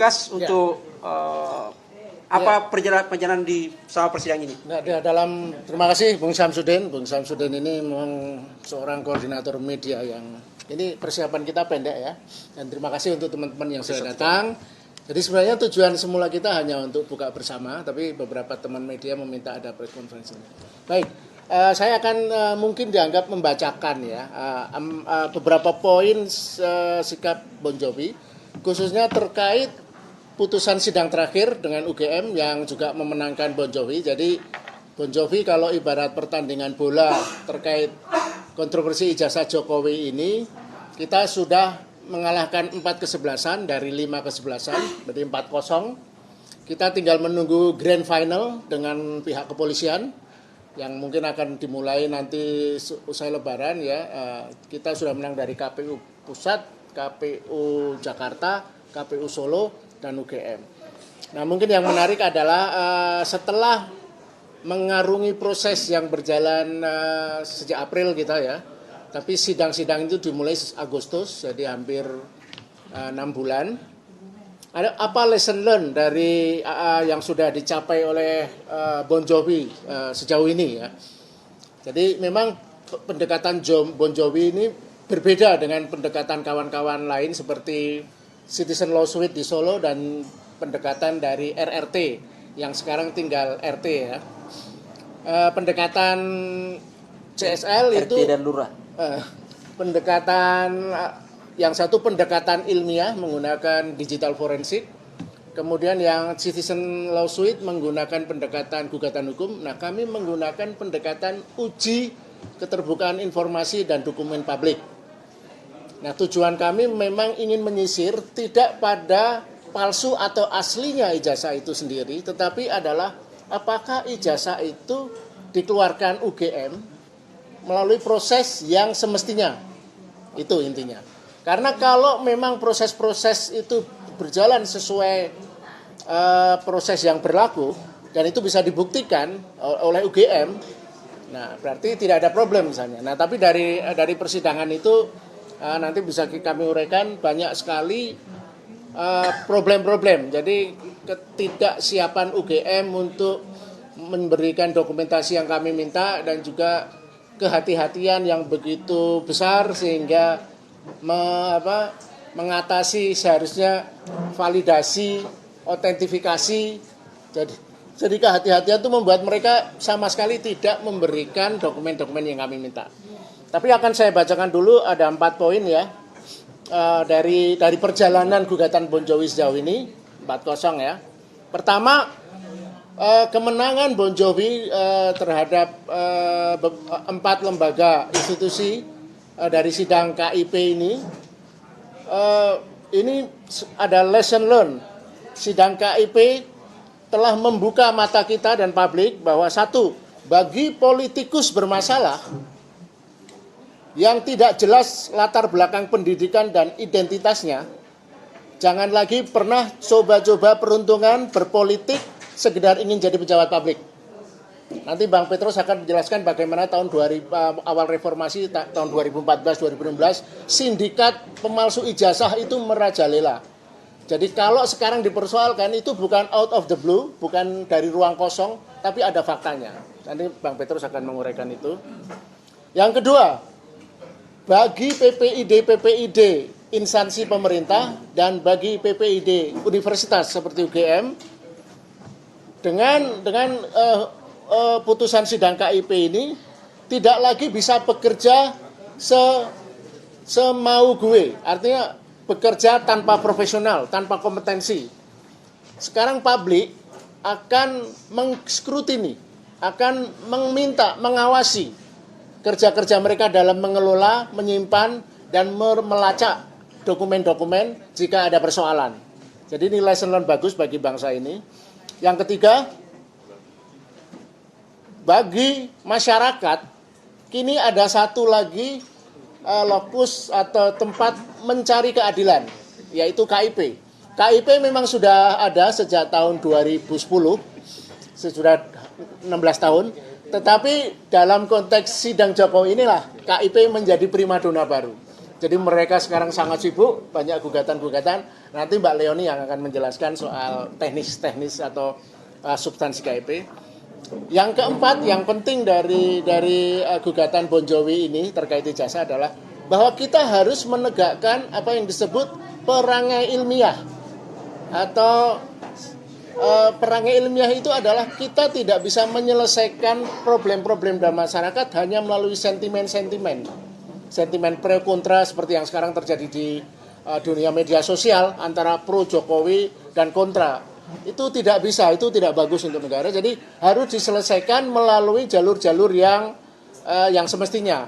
Gas untuk apa perjalanan di sama persidangan ini? Nah, terima kasih Bung Samsudin. Bung Samsudin ini memang seorang koordinator media yang ini persiapan kita pendek ya. Dan terima kasih untuk teman-teman yang sudah datang. Jadi sebenarnya tujuan semula kita hanya untuk buka bersama, tapi beberapa teman media meminta ada press conference. Baik, saya akan mungkin dianggap membacakan ya beberapa poin sikap Bon Jovi, khususnya terkait putusan sidang terakhir dengan UGM yang juga memenangkan Bon Jovi. Jadi Bon Jovi kalau ibarat pertandingan bola terkait kontroversi ijazah Jokowi ini, kita sudah mengalahkan 4-11 dari 5-11, berarti 4-0. Kita tinggal menunggu grand final dengan pihak kepolisian yang mungkin akan dimulai nanti usai Lebaran ya. Kita sudah menang dari KPU Pusat, KPU Jakarta, KPU Solo, dan UGM. Nah, mungkin yang menarik adalah setelah mengarungi proses yang berjalan sejak April kita ya, tapi sidang-sidang itu dimulai Agustus, jadi hampir 6 bulan. Ada apa lesson learned dari yang sudah dicapai oleh Bon Jovi sejauh ini ya. Jadi memang pendekatan Bon Jovi ini berbeda dengan pendekatan kawan-kawan lain seperti Citizen Lawsuit di Solo dan pendekatan dari RRT yang sekarang tinggal RT ya. Pendekatan CSL RT itu dan Lurah. Pendekatan yang satu pendekatan ilmiah menggunakan digital forensik, kemudian yang Citizen Lawsuit menggunakan pendekatan gugatan hukum. Nah, kami menggunakan pendekatan uji keterbukaan informasi dan dokumen publik. Nah, tujuan kami memang ingin menyisir tidak pada palsu atau aslinya ijazah itu sendiri, tetapi adalah apakah ijazah itu dikeluarkan UGM melalui proses yang semestinya. Itu intinya. Karena kalau memang proses-proses itu berjalan sesuai proses yang berlaku dan itu bisa dibuktikan oleh UGM, nah berarti tidak ada problem misalnya. Nah, tapi dari persidangan itu nanti bisa kami uraikan banyak sekali problem-problem. Jadi ketidaksiapan UGM untuk memberikan dokumentasi yang kami minta dan juga kehati-hatian yang begitu besar sehingga mengatasi seharusnya validasi, autentifikasi. Jadi kehati-hatian itu membuat mereka sama sekali tidak memberikan dokumen-dokumen yang kami minta. Tapi akan saya bacakan dulu ada 4 poin ya dari perjalanan gugatan Bon Jovi sejauh ini 4-0 ya. Pertama, kemenangan Bon Jovi terhadap 4 lembaga institusi dari sidang KIP ini ada lesson learned. Sidang KIP telah membuka mata kita dan publik bahwa satu, bagi politikus bermasalah yang tidak jelas latar belakang pendidikan dan identitasnya, jangan lagi pernah coba-coba peruntungan berpolitik sekedar ingin jadi pejabat publik. Nanti Bang Petrus akan menjelaskan bagaimana awal reformasi tahun 2014-2016 sindikat pemalsu ijazah itu merajalela. Jadi kalau sekarang dipersoalkan itu bukan out of the blue, bukan dari ruang kosong, tapi ada faktanya. Nanti Bang Petrus akan menguraikan itu. Yang kedua, bagi PPID instansi pemerintah dan bagi PPID universitas seperti UGM dengan putusan sidang KIP ini tidak lagi bisa bekerja semau gue, artinya bekerja tanpa profesional, tanpa kompetensi. Sekarang publik akan menskrutini, akan meminta, mengawasi kerja-kerja mereka dalam mengelola, menyimpan, dan melacak dokumen-dokumen jika ada persoalan. Jadi ini lesson learned bagus bagi bangsa ini. Yang ketiga, bagi masyarakat, kini ada satu lagi lokus atau tempat mencari keadilan, yaitu KIP. KIP memang sudah ada sejak tahun 2010, sudah 16 tahun. Tetapi dalam konteks sidang Jokowi inilah KIP menjadi primadona baru. Jadi mereka sekarang sangat sibuk, banyak gugatan-gugatan. Nanti Mbak Leoni yang akan menjelaskan soal teknis-teknis atau substansi KIP. Yang keempat, yang penting dari gugatan Bon Jovi ini terkait ijazah adalah bahwa kita harus menegakkan apa yang disebut perangai ilmiah. Atau perangai ilmiah itu adalah kita tidak bisa menyelesaikan problem-problem dalam masyarakat hanya melalui sentimen-sentimen. Sentimen pro kontra seperti yang sekarang terjadi di dunia media sosial antara pro Jokowi dan kontra. Itu tidak bisa, itu tidak bagus untuk negara. Jadi harus diselesaikan melalui jalur-jalur yang semestinya.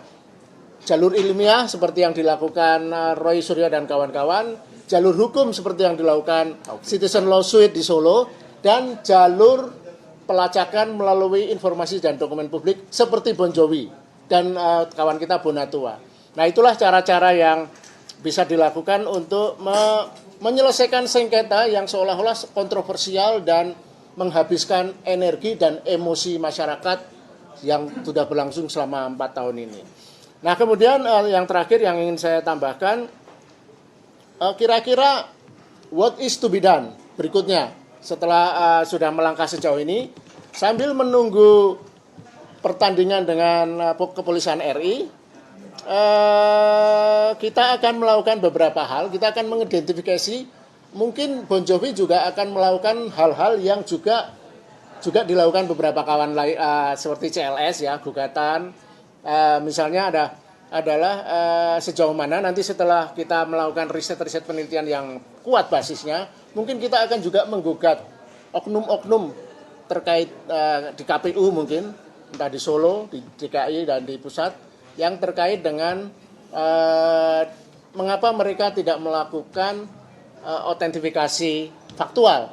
Jalur ilmiah seperti yang dilakukan Roy Suryo dan kawan-kawan, jalur hukum seperti yang dilakukan Citizen Lawsuit di Solo, dan jalur pelacakan melalui informasi dan dokumen publik seperti Bon Jovi dan kawan kita Bonatua. Nah, itulah cara-cara yang bisa dilakukan untuk menyelesaikan sengketa yang seolah-olah kontroversial dan menghabiskan energi dan emosi masyarakat yang sudah berlangsung selama 4 tahun ini. Nah, kemudian yang terakhir yang ingin saya tambahkan, kira-kira what is to be done berikutnya setelah sudah melangkah sejauh ini, sambil menunggu pertandingan dengan kepolisian RI, kita akan melakukan beberapa hal. Kita akan mengidentifikasi, mungkin Bon Jovi juga akan melakukan hal-hal yang juga dilakukan beberapa kawan lain, seperti CLS ya, gugatan. Misalnya adalah sejauh mana nanti setelah kita melakukan riset-riset penelitian yang kuat basisnya, mungkin kita akan juga menggugat oknum-oknum terkait di KPU mungkin, entah di Solo, di DKI, dan di pusat, yang terkait dengan mengapa mereka tidak melakukan autentifikasi faktual,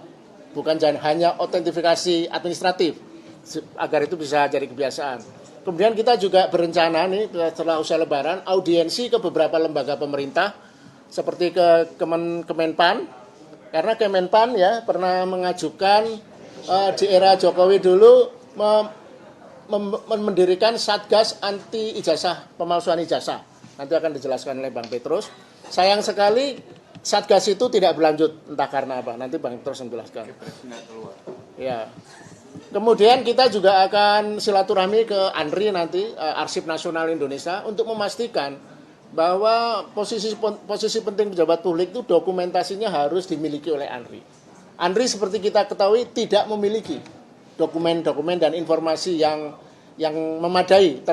bukan hanya autentifikasi administratif, agar itu bisa jadi kebiasaan. Kemudian kita juga berencana nih setelah usai Lebaran audiensi ke beberapa lembaga pemerintah seperti ke Kemenpan, karena Kemenpan ya pernah mengajukan di era Jokowi dulu mendirikan Satgas anti ijazah, pemalsuan ijazah. Nanti akan dijelaskan oleh Bang Petrus. Sayang sekali Satgas itu tidak berlanjut, entah karena apa. Nanti Bang Petrus menjelaskan. Ya. Kemudian kita juga akan silaturahmi ke ANRI nanti, Arsip Nasional Indonesia, untuk memastikan bahwa posisi penting pejabat publik itu dokumentasinya harus dimiliki oleh ANRI. ANRI seperti kita ketahui tidak memiliki dokumen-dokumen dan informasi yang memadai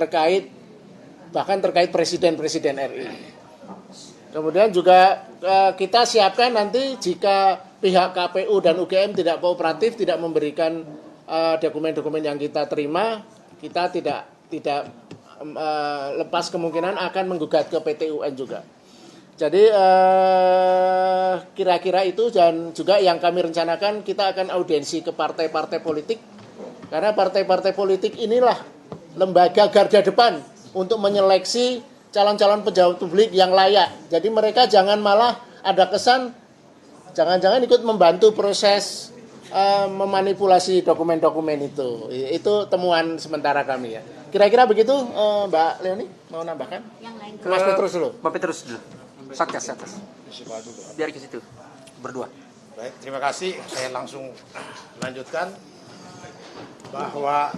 bahkan terkait presiden-presiden RI. Kemudian juga kita siapkan nanti jika pihak KPU dan UGM tidak kooperatif, tidak memberikan dokumen-dokumen yang kita terima, kita tidak lepas kemungkinan akan menggugat ke PT UN juga. Jadi kira-kira itu, dan juga yang kami rencanakan kita akan audiensi ke partai-partai politik, karena partai-partai politik inilah lembaga garda depan untuk menyeleksi calon-calon pejabat publik yang layak. Jadi mereka jangan malah ada kesan jangan-jangan ikut membantu proses memanipulasi dokumen-dokumen itu. Itu temuan sementara kami ya. Kira-kira begitu, Mbak Leoni, mau nambahkan? Yang lain. Mas Petrus dulu. Pak Petrus dulu. Satgas. Biar ke situ. Berdua. Baik, terima kasih. Saya langsung lanjutkan bahwa